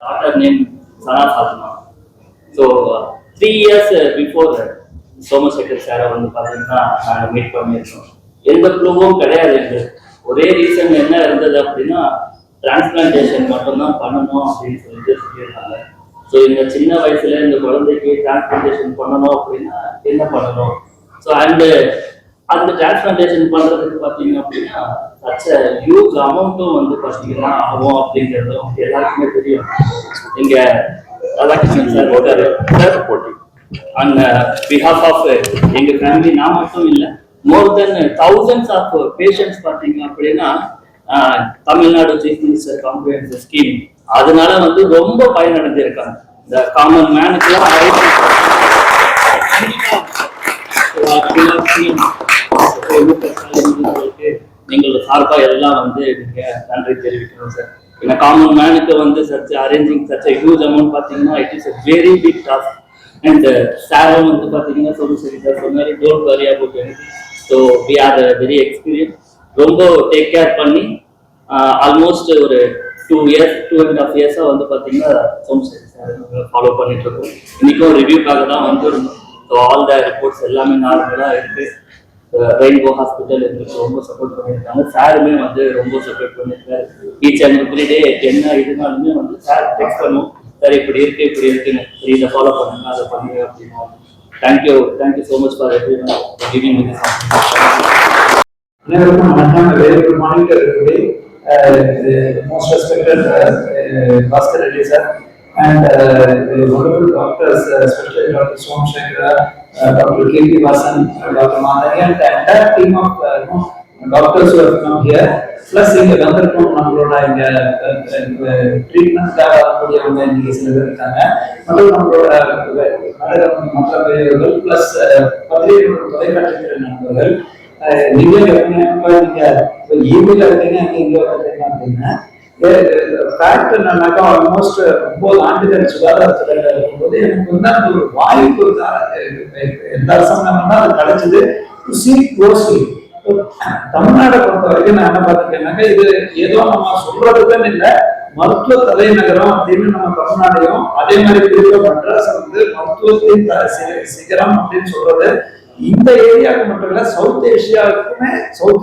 daughter named Sana Fatma. So 3 years before that, Somasekhar சாரை வந்து பார்த்தீங்கன்னா நாங்கள் மீட் பண்ணியிருக்கோம். எந்த ப்ளூவும் கிடையாது. ஒரே ரீசன் என்ன இருந்தது அப்படின்னா டிரான்ஸ்பிளான்டேஷன் மட்டும்தான் பண்ணணும் அப்படின்னு சொல்லியிருக்காங்க. ஸோ இந்த சின்ன வயசுல இந்த குழந்தைக்கு டிரான்ஸ்பிளான்டேஷன் பண்ணணும் அப்படின்னா என்ன பண்ணணும்? ஸோ அந்த டிரான்ஸ்பிளான்டேஷன் பண்றதுக்கு பார்த்தீங்க அப்படின்னா ஹியூஜ் அமௌண்ட்டும் வந்து பார்த்தீங்கன்னா ஆகும் அப்படிங்கிறதும் எல்லாருக்குமே தெரியும். இங்க ராதாகிருஷ்ணன் சார் இருக்காரு சார் போட்டி on behalf of எங்க ஃபேமிலி, நான் மட்டும் இல்லை, மோர் தென் thousands ஆஃப் பேஷண்ட்ஸ் பார்த்தீங்க அப்படின்னா Tamil Nadu chief minister comprehensive scheme அதனால வந்து ரொம்ப பயனடைஞ்சிருக்காங்க. இந்த காமன் மேனுக்குலாம் நீங்கள் சார்பா எல்லாம் வந்து நீங்க நன்றி தெரிவிக்கணும் சார். ஏன்னா காமன் மேனுக்கு வந்து such arranging such huge amount பார்த்தீங்கன்னா it is a very big task. And சாரும் வந்து பார்த்தீங்கன்னா சரி சார் சொன்னாரு, don't worry about anything. So we are very experience. ரொம்ப டேக் கேர் பண்ணி ஆல்மோஸ்ட் ஒரு 2.5 years வந்து பார்த்தீங்கன்னா சோமசேகர் சார் ஃபாலோ பண்ணிட்டு இருக்கோம். இன்னைக்கும் ரிவ்யூக்காக தான் வந்துருந்தோம். ஸோ ஆல் த ரிப்போர்ட்ஸ் எல்லாமே நார்மலாக இருக்கு. ரெயின்போ ஹாஸ்பிட்டல் எங்களுக்கு ரொம்ப சப்போர்ட் பண்ணியிருக்காங்க. சாருமே வந்து ரொம்ப சப்போர்ட் பண்ணியிருக்காரு. ஈச் அண்ட் எவ்ரி டே என்ன இதுனாலுமே வந்து சார் டெக்ஸ்ட் பண்ணுவோம், சார் இப்படி இருக்குன்னு, சரி இதை ஃபாலோ பண்ணுங்க, அதை பண்ணுங்க அப்படின்னு. Thank you so much for giving me this opportunity. அனைவருக்கும் வணக்கம். Very good morning to everybody. Most respected Bhaskar Reddy sir and wonderful doctors, especially Dr. Somsekhar, Dr. K.P. Vasan, Dr. Madhani, and the entire team of doctors who have come here. Plus, இங்க வந்திருக்கோம் நம்மளோட இங்க ட்ரீட்மெண்ட்காக வரக்கூடியவங்க இன்னைக்கு சில பேர் இருக்காங்க. மற்றும் நம்மளோட மற்ற பெரியவர்கள் பிளஸ் தொலைக்காட்சி நண்பர்கள். நீங்க ஈவில இருக்கீங்க, இங்க இருக்கீங்க அப்படின்னா ஃபேக்ட் என்னன்னாக்கா ஆல்மோஸ்ட் 9 ஆண்டுகள் சுகாதாரத்துல இருக்கும்போது எனக்கு வந்து அந்த ஒரு வாய்ப்பு எந்த அரசாங்கம்னா அது கிடைச்சது. தமிழ்நாடை பொறுத்த வரைக்கும் நான் என்ன பார்த்துருக்கேன்னாக்கா, இது ஏதோ நம்ம சொல்றதுக்குன்னு இல்லை, மருத்துவ தலைநகரம் அப்படின்னு நம்ம தமிழ்நாடையும் அதே மாதிரி குறிப்பா மெட்ராஸ் வந்து மருத்துவத்தின் சிகரம் அப்படின்னு சொல்றது இந்த ஏரியாவுக்கு மட்டும் இல்ல, சவுத்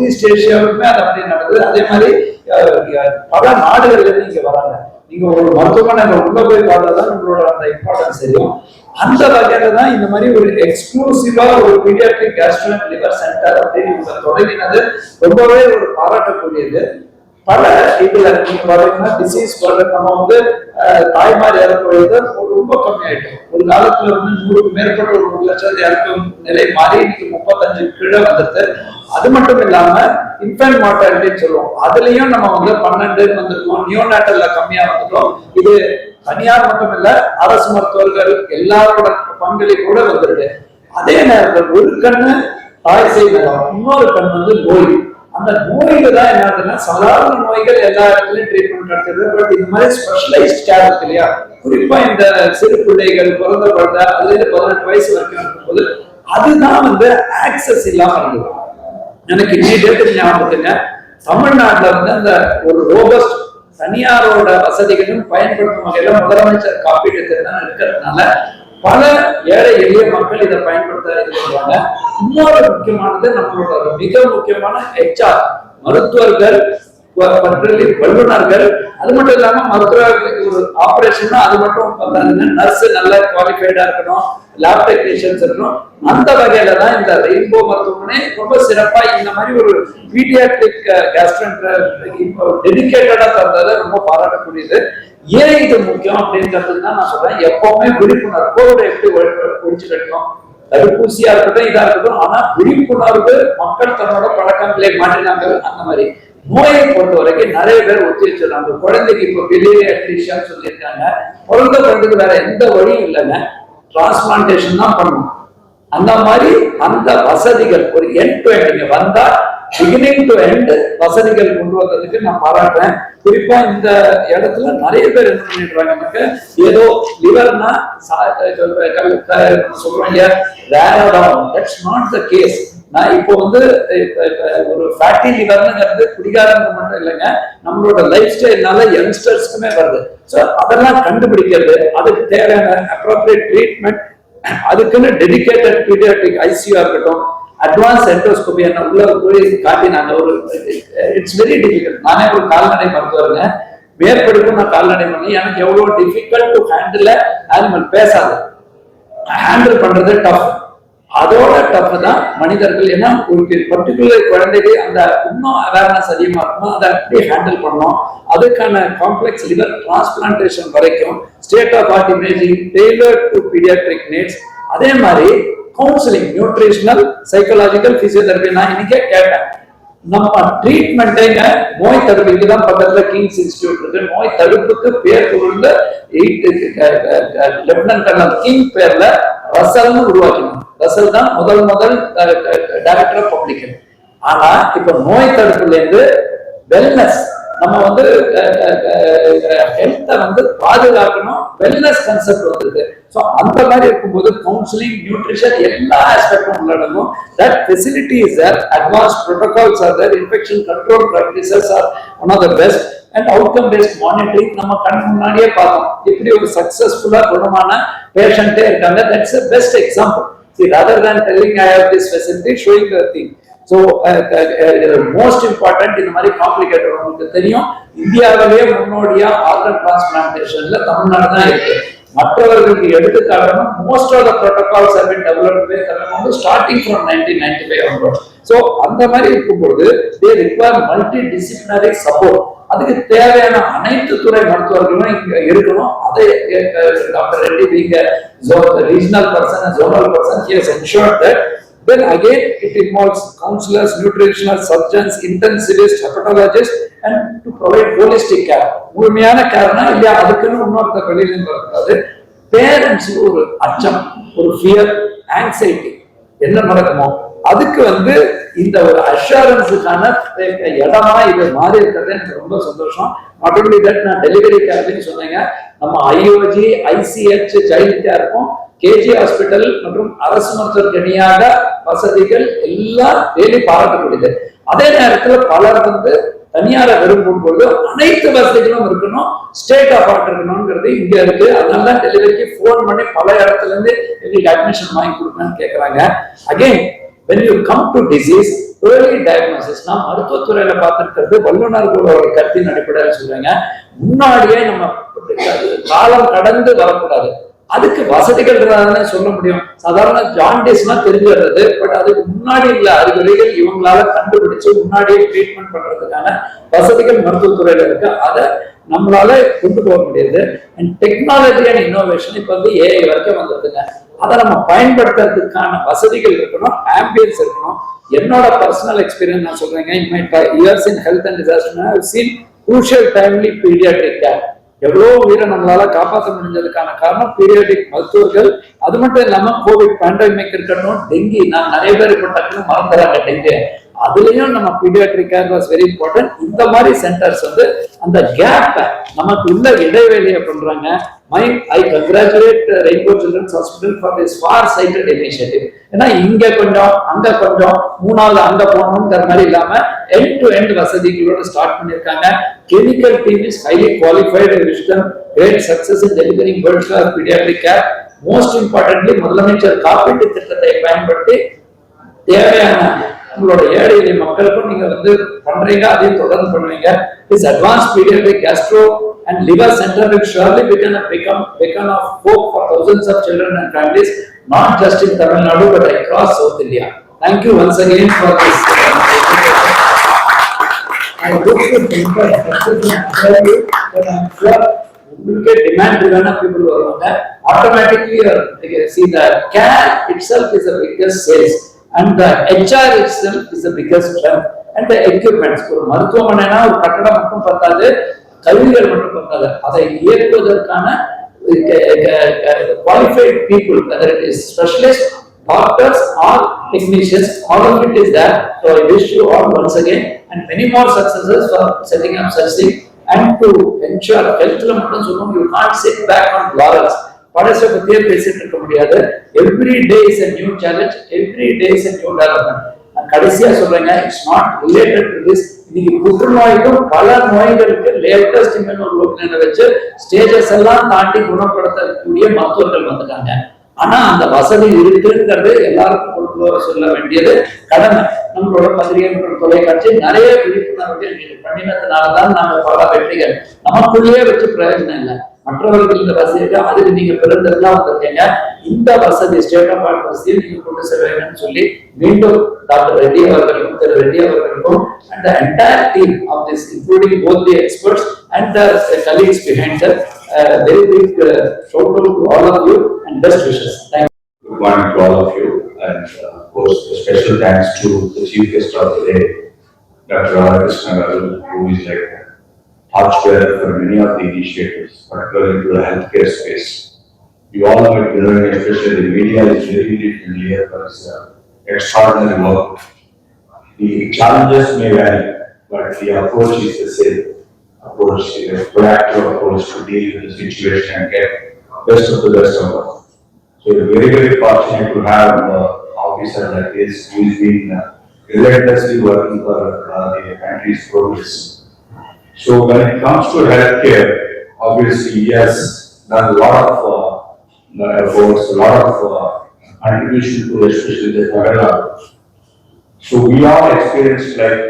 ஈஸ்ட் ஏசியாவுக்குமே அது அப்படி நடக்குது. அதே மாதிரி பல நாடுகள்ல இருந்து இங்க வராங்க. நீங்க ஒரு மருத்துவமனை உள்ள போய் பார்த்தாதான் உங்களோட அந்த இம்பார்ட்டன்ஸ் தெரியும். அந்த வகையில தான் இந்த மாதிரி ஒரு எக்ஸ்க்ளூசிவா ஒரு paediatric Castro and liver centre அப்படின்னு தொடங்கினது ரொம்பவே ஒரு பாராட்டக்கூடியது. பல இதுல நீங்க பாத்தீங்கன்னா டிசீஸ் நம்ம வந்து தாய்மார் இறக்குறது ரொம்ப கம்மியாயிட்டோம். ஒரு காலத்துல வந்து 100க்கு மேற்பட்ட ஒரு 1 லட்சம் இறக்கும் நிலை மாறி இன்னைக்கு 35 கீழே வந்துருது. அது மட்டும் இல்லாம இன்ஃபென்ட் மார்டாலிட்டின்னு சொல்லுவோம், அதுலயும் நம்ம வந்து 12 வந்திருக்கோம். நியோநாட்டல்ல கம்மியா வந்துட்டோம். இது தனியார் மட்டும் இல்ல, அரசு மருத்துவர்கள் எல்லாரோட பங்களிப்போட வந்துருது. அதே நேரத்தில் ஒரு கண்ணு தாய் செய்யலாம், இன்னொரு கண் வந்து நோய். அந்த நோய்கள் தான் என்ன ஆகுதுன்னா, சாதாரண நோய்கள் எல்லா இடத்துலயும் ட்ரீட்மெண்ட் நடத்துது. பட் இந்த மாதிரி ஸ்பெஷலைஸ்ட் கேர் இருக்கு இல்லையா, குறிப்பா இந்த சிறு பிள்ளைகள், பிறந்த குழந்தை அதுல இருந்து 18 வயசு வரைக்கும் இருக்கும்போது அதுதான் வந்து ஆக்சஸ் இல்லாம இருந்தது. எனக்கு இன்னைக்கு ஞாபகத்துங்க, தமிழ்நாட்டுல வந்து அந்த ஒரு ரோபஸ்ட் தனியாரோட வசதிகளும் பயன்படுத்தும் வகையில முதலமைச்சர் காப்பீட்டு திட்டம் இருக்கிறதுனால பல ஏழை எளிய மக்கள் இதை பயன்படுத்துவாங்க. இன்னொரு முக்கியமானது நம்மளோட மிக முக்கியமான HR மருத்துவர்கள், வல்லுநர்கள். அது மட்டும் இல்லாம மருத்துவர்களுக்கு ஒரு ஆபரேஷன் அது மட்டும் நர்ஸ் நல்ல குவாலிஃபைடா இருக்கணும், லேப் டெக்னீஷியன்ஸ் இருக்கணும். அந்த வகையில தான் இந்த ரெயின்போ மருத்துவமனை ரொம்ப சிறப்பா இந்த மாதிரி ஒரு பீடியாட்ரிக் கேஸ்ட்ரோ டெடிகேட்டடா தந்தது ரொம்ப பாராட்டக்கூடியது. ஏன் இது முக்கியம் அப்படின்றது தான் நான் சொல்றேன். எப்பவுமே விழிப்புணர்வு, கோவிட் எப்படி ஒழிச்சு கட்டணும், தடுப்பூசியா இருக்கட்டும் இதா இருக்கட்டும், ஆனா விழிப்புணர்வு மக்கள் தன்னோட பழக்கங்களை மாற்றினாங்க. அந்த மாதிரி நோயை பொறுத்த வரைக்கும் நிறைய பேர் ஒத்தி வச்சிருக்காங்க. குழந்தைக்கு இப்போ பிலியரியாட்ரிஷியான்னு சொல்லியிருக்காங்க. பிறந்த குழந்தைக்கு வேற எந்த வழியும் இல்லைங்க, டிரான்ஸ்பிளான்டேஷன் தான் பண்ணணும். அந்த மாதிரி அந்த வசதிகள் ஒரு எண்ட் டு எண்ட் வந்தா பிகினிங் டு எண்ட் வசதிகள் கொண்டு வந்ததுக்கு நான் பாராட்டுறேன். குறிப்பா இந்த இடத்துல நிறைய பேர் என்ன பண்ணிடுறாங்க, ஏதோ லிவர்னா சொல்றாங்க ரேரா தான். That's not the case. நான் இப்போ வந்து ஒரு ஃபேட்டி லிவர்னுங்கிறது குடிகாரங்க மட்டும் இல்லைங்க, நம்மளோட லைஃப் ஸ்டைல்னால யங்ஸ்டர்ஸ்க்குமே வருது. ஸோ அதெல்லாம் கண்டுபிடிக்கிறது, அதுக்கு தேவையான அப்ரோப்ரியேட் ட்ரீட்மெண்ட், அதுக்குன்னு டெடிகேட்டட் பீடியாட்ரிக் ஐசியூ இருக்கட்டும், அட்வான்ஸ் எண்டோஸ்கோபி என்ன உள்ள போய் காட்டினாங்க. ஒரு இட்ஸ் வெரி டிஃபிகல்ட். நானே ஒரு கால்நடை மருத்துவருங்க, மேற்படிப்பு நான் கால்நடை பண்ணி எனக்கு எவ்வளவு டிஃபிகல்ட் டு ஹேண்டில் அனிமல். பேசாது, ஹேண்டில் பண்றது டஃப். அதோட டஃப் தான் மனிதர்கள். ஏன்னா ஒரு பர்டிகுலர் குழந்தைக்கு அந்த இன்னும் அவேர்னஸ் அதிகமா இருக்கணும், அதை எப்படி ஹேண்டில் பண்ணணும், அதுக்கான காம்ப்ளெக்ஸ் லிவர் டிரான்ஸ்பிளான்டேஷன் வரைக்கும் state of art imaging tailored to paediatric needs. அதே மாதிரி கவுன்சிலிங், நியூட்ரிஷனல், சைக்கலாஜிக்கல், பிசியோதெரபி. நான் இன்னைக்கே கேட்டேன், நம்ம ட்ரீட்மெண்ட்டுங்க நோய் தடுப்புக்கு தான் பக்கத்துல கிங்ஸ் இன்ஸ்டிடியூட் இருக்கு. நோய் தடுப்புக்கு பேர் கொடுத்த லெப்டினன்ட் கர்னல் கிங் பேர்ல ரசல்னு உருவாக்கினாங்க. ரசல் தான் முதல் டைரக்டர் ஆஃப் பப்ளிக் ஹெல்த். ஆனா இப்ப நோய் தடுப்புல இருந்து வெல்னஸ், நம்ம வந்து ஹெல்த்தை வந்து பாதுகாக்கணும், வெல்னஸ் கான்செப்ட் வந்திருக்கு. ஸோ அந்த மாதிரி இருக்கும்போது கவுன்சிலிங், நியூட்ரிஷன் எல்லா ஆஸ்பெக்டும் உள்ளடங்கும். That facility is there, advance protocols are there, infection control practices are one of the best, and outcome based monitoring. நம்ம கண் முன்னாடியே பார்த்தோம் இப்படி ஒரு சக்சஸ்ஃபுல்லா குணமான பேஷண்டே இருக்காங்க. That's a best example. See, rather than telling I have this facility, showing the thing. So most important இந்த மாதிரி காம்ப்ளிகேட்டட். உங்களுக்கு தெரியும், இந்தியாவிலேயே முன்னோடியா ஆர்கன் டிரான்ஸ்பிளான்டேஷன்ல தமிழ்நாடு தான் இருக்கு. மற்றவர்களுக்கு எடுத்துக்காட்டுனா most of the protocols have been developed by Tamil starting from 1995 onwards. So அந்த மாதிரி இருக்கும்போது they require multidisciplinary support. அதுக்கு தேவையான அனைத்து துறை மருத்துவர்களும் இங்க இருக்கணும். அதை doctor Reddy being a regional person, a zonal person, he has ensured that. Then again it involves counselors, nutritional surgeons, intensivists, hepatologists, and to provide holistic care. முழுமையான கேர்னா இல்லையா, அதுக்குன்னு இன்னொருத்தர் வெளியில வரக்கூடாது. பேரண்ட்ஸ் ஒரு அச்சம், ஒரு ஃபியர், ஆங்ஸைட்டி, என்ன நடக்குமோ அதுக்கு வந்து இந்த ஒரு அஷூரன்ஸுக்கான இடமா இது மாறி இருக்கிறது எனக்கு ரொம்ப சந்தோஷம். நாட் ஒன்லி தட், நான் டெலிவரி கேர்னு சொன்னீங்க, நம்ம ஐஓஜி, ஐசிஹெச், சைல்டு கேருக்கும் கேஜி ஹாஸ்பிட்டல் மற்றும் அரசு மருத்துவருக்கு இணையாக வசதிகள் எல்லாம் டெய்லி பாராட்டக்கூடியது. அதே நேரத்தில் பலர் வந்து தனியார விரும்பும் பொழுது அனைத்து வசதிகளும் இருக்கணும், ஸ்டேட் ஆஃப் ஆர்ட் இருக்கணும்ங்கிறது இங்க இருக்கு. அதனாலதான் டெலிவரிக்கு போன் பண்ணி பல இடத்துல இருந்து எங்களுக்கு அட்மிஷன் வாங்கி கொடுக்கணும்னு கேட்கறாங்க. Again when you come to disease, early diagnosis, நான் மருத்துவத்துறையில பார்த்திருக்கிறது வல்லுநர்களோட கருத்தின் அடிப்படையில் சொல்றாங்க, முன்னாடியே நம்ம காலம் கடந்து வரக்கூடாது. அதுக்கு வசதிகள் சொல்ல முடியும். சாதாரண ஜாண்டிஸ்னா தெரிஞ்சிடுறது, பட் அதுக்கு முன்னாடி உள்ள அறிகுறிகள் இவங்களால கண்டுபிடிச்சு முன்னாடியே ட்ரீட்மெண்ட் பண்றதுக்கான வசதிகள் மருத்துவத்துறையில இருக்கு. அதை நம்மளால கொண்டு போக முடியாது. அண்ட் டெக்னாலஜி அண்ட் இன்னோவேஷன் இப்ப வந்து ஏஐ வரைக்கும் வந்திருக்குங்க. அதை நம்ம பயன்படுத்துறதுக்கான வசதிகள் இருக்கணும், ஆம்பியன்ஸ் இருக்கணும். என்னோட பர்சனல் எக்ஸ்பீரியன்ஸ் நான் சொல்றேங்க, in my years in health and disaster I have seen crucial timely paediatric care. எவ்வளவு உயிரை நம்மளால காப்பாற்ற முடிஞ்சதுக்கான காரணம் பீடியாட்ரிக் மருத்துவர்கள். அது மட்டும் இல்லாம கோவிட் பேண்டமிக் இருக்கட்டும், டெங்கி, நான் நிறைய பேர் இப்ப டக்குன்னு மறந்துறாங்க டெங்கு, அதுலயும் நம்ம paediatric care was very important. இந்த மாதிரி சென்டர்ஸ் வந்து அந்த கேப் நமக்கு உள்ள இடைவெளியை பண்றாங்க. I congratulate Rainbow Children's Hospital for this far-sighted initiative. ஏன்னா இங்க கொஞ்சம் அங்க கொஞ்சம் மூணாவது அங்க போகணுங்கிற மாதிரி இல்லாம end to end வசதிகளோட ஸ்டார்ட் பண்ணிருக்காங்க. Clinical team is highly qualified and wish them great success in delivering world-class pediatric care. Most importantly, முதலமைச்சர் காப்பீட்டு திட்டத்தை பயன்படுத்தி தேவையான உங்களோட ஏழை எளிய மக்களுக்கும் நீங்க வந்து பண்றீங்க, அதையும் தொடர்ந்து பண்ணுவீங்க. This advanced pediatric gastro and liver center will surely become a beacon of hope for thousands of children and families, not just in Tamil Nadu but across South India. Thank you once again for this. I look to people உங்களுக்கு demand driven people வருவாங்க. Automatically see the care itself is the biggest sales and the HR itself is the biggest strength and the equipments. ஒரு மருத்துவமனைனா ஒரு கட்டடம் மட்டும் பத்தாது, கருவிகள் மட்டும் பத்தாது, அதை இயக்குவதற்கான qualified people, whether it is specialists, doctors or technicians, all of it is there. So I wish you all once again and many more successes for setting up such thing and to ensure health la mattum solum. You can't sit back on laurels. படச பத்தியே பேசிட்டு இருக்க முடியாது. Every day is a new challenge, every day is a new development. கடைசியா சொல்றேங்க, it's not related to this. இன்னைக்கு புற்றுநோய்க்கும் பல நோய்களுக்கு latest இம்யூனோகுளோபினை வச்சு ஸ்டேஜஸ் எல்லாம் தாண்டி குணப்படுத்தக்கூடிய மருத்துவர்கள் வந்துட்டாங்க. ஆனா அந்த வசதி இருக்குங்கிறது எல்லாருக்கும் கொண்டு வர சொல்ல வேண்டியது கடமை. நம்மளோட பத்திரிகைகள், தொலைக்காட்சி நிறைய விழிப்புணர்வுகள் பண்ணினதுனாலதான் நாங்க பல வெற்றிகள். நமக்குள்ளேயே வச்சு பிரயோஜனம் இல்லை, மற்றவர்கள் இந்த வசதி அதுக்கு நீங்க பிறந்தெல்லாம் வந்திருக்கீங்க. இந்த வசதி ஸ்டேட் ஆஃப் ஆர்ட் வசதியை நீங்க கொண்டு செல்ல வேணும்னு சொல்லி மீண்டும் டாக்டர் ரெட்டி அவர்களுக்கும் திரு ரெட்டி அவர்களுக்கும் and the entire team of this, including both the experts and the colleagues behind them, very big shout out to all of you and best wishes. Thank you. Good morning to all of you, and of course, a special thanks to the chief guest of the day, Dr. Radhakrishna Garu, who is like a torchbearer for many of the initiatives, particularly into the healthcare space. We all know it, especially the media is very different here for this extraordinary work. The challenges may vary, but the approach is the same. Approach is a proactive approach to deal with the situation and get best of the best of us. So we're very, very fortunate to have an officer like this who has been relentlessly working for the country's progress. So when it comes to healthcare, obviously he has done a lot of efforts, a lot of contribution to especially the Kerala. So we all experienced like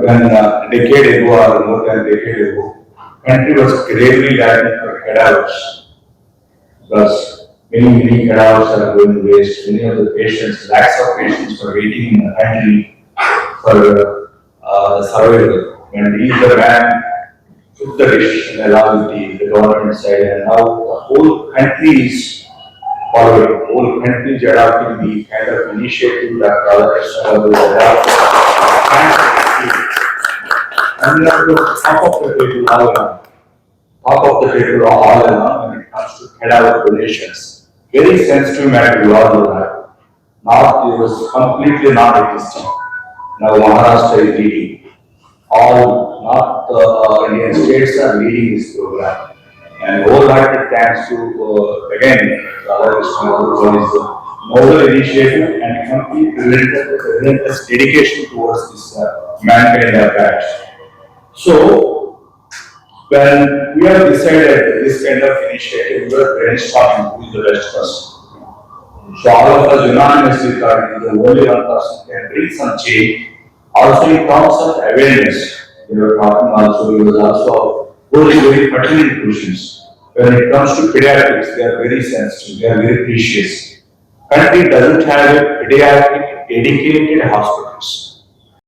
when a decade ago or more than a decade ago, country was gravely lacking for cadavers. Because many cadavers are going to waste. Many of the patients, lakhs of patients are waiting in the country for survival. When he, the man, took the decision along with the government side, and now the whole country is following. The whole country is adopting the kind of initiative that Radhakrishna Garu adopted. And we have to top of the table all around. Top of the table all around when it comes to cadaver donations. Very sensitive matter, we all know that. North was completely not existing. Now Maharashtra is leading. All North Indian states are leading this program. And wholehearted thanks to again Radhakrishna Garu for his noble initiative and complete relentless dedication towards this mankind impact. So when we have decided this kind of initiative, we were brainstorming who is the best person. So all of us unanimously thought the only one person can bring some change. Also in terms of awareness, we were talking also, he was also posing very pertinent questions. When it comes to pediatrics, they are very sensitive, they are very precious. Country doesn't have a pediatric dedicated hospitals.